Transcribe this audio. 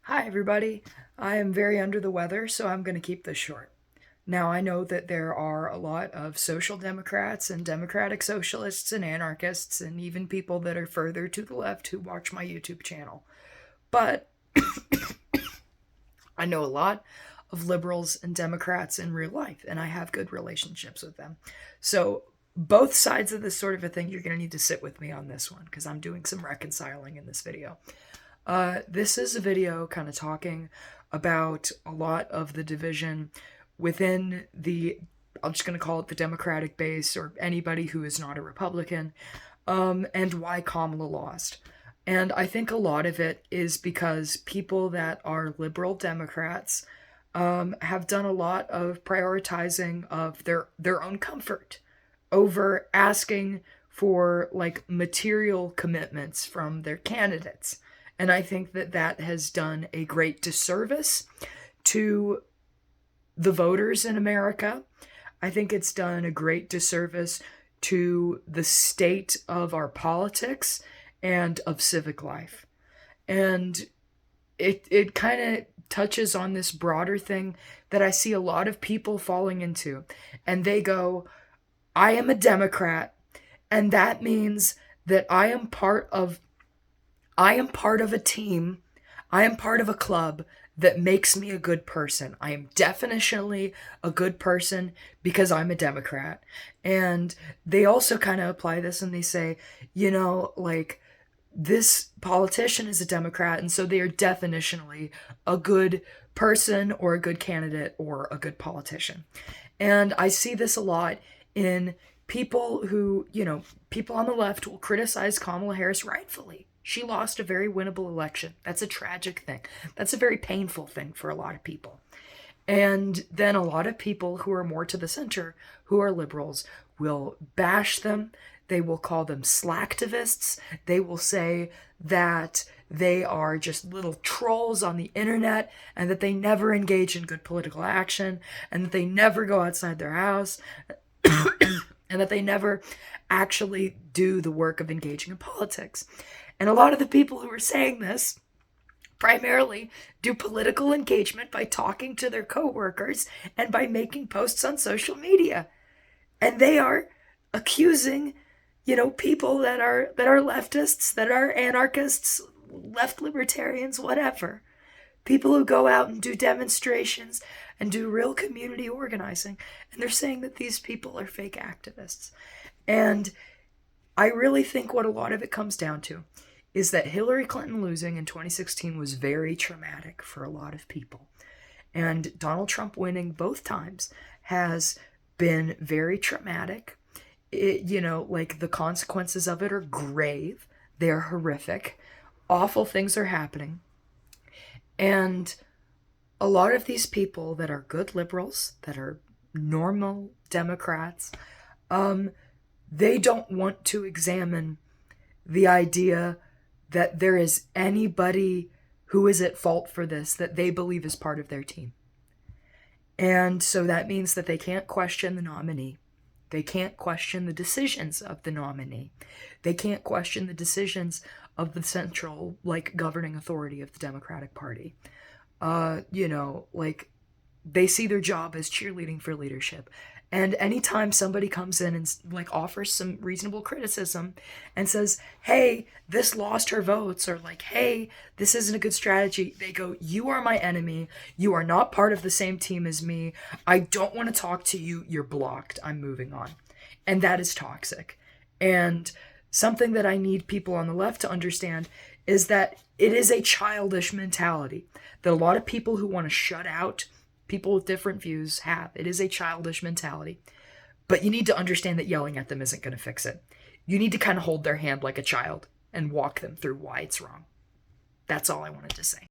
Hi, everybody. I am very under the weather, so I'm going to keep this short. Now, I know that there are a lot of social democrats and democratic socialists and anarchists and even people that are further to the left who watch my YouTube channel. But I know a lot of liberals and Democrats in real life, and I have good relationships with them. So, both sides of this sort of a thing, you're going to need to sit with me on this one because I'm doing some reconciling in this video. This is a video kind of talking about a lot of the division within I'm just going to call it the Democratic base or anybody who is not a Republican, and why Kamala lost. And I think a lot of it is because people that are liberal Democrats have done a lot of prioritizing of their own comfort over asking for like material commitments from their candidates. And I think that that has done a great disservice to the voters in America. I think it's done a great disservice to the state of our politics and of civic life. And it kind of touches on this broader thing that I see a lot of people falling into. And they go, I am a Democrat, and that means that I am part of a team. I am part of a club that makes me a good person. I am definitionally a good person because I'm a Democrat. And they also kind of apply this and they say, like, this politician is a Democrat, and so they are definitionally a good person or a good candidate or a good politician. And I see this a lot in people who, people on the left will criticize Kamala Harris rightfully. She lost a very winnable election. That's a tragic thing. That's a very painful thing for a lot of people. And then a lot of people who are more to the center, who are liberals, will bash them. They will call them slacktivists. They will say that they are just little trolls on the internet and that they never engage in good political action and that they never go outside their house and that they never actually do the work of engaging in politics. And a lot of the people who are saying this primarily do political engagement by talking to their coworkers and by making posts on social media. And they are accusing, people that are leftists, that are anarchists, left libertarians, whatever. People who go out and do demonstrations and do real community organizing. And they're saying that these people are fake activists. And I really think what a lot of it comes down to is that Hillary Clinton losing in 2016 was very traumatic for a lot of people. And Donald Trump winning both times has been very traumatic. Like the consequences of it are grave. They're horrific. Awful things are happening. And a lot of these people that are good liberals, that are normal Democrats, they don't want to examine the idea that there is anybody who is at fault for this that they believe is part of their team. And so that means that they can't question the nominee. They can't question the decisions of the nominee. They can't question the decisions of the central, governing authority of the Democratic Party. They see their job as cheerleading for leadership. And anytime somebody comes in and offers some reasonable criticism and says, hey, this lost her votes, or hey, this isn't a good strategy, they go, you are my enemy. You are not part of the same team as me. I don't want to talk to you. You're blocked. I'm moving on. And that is toxic. And something that I need people on the left to understand is that it is a childish mentality that a lot of people who want to shut out people with different views have. It is a childish mentality. But you need to understand that yelling at them isn't going to fix it. You need to kind of hold their hand like a child and walk them through why it's wrong. That's all I wanted to say.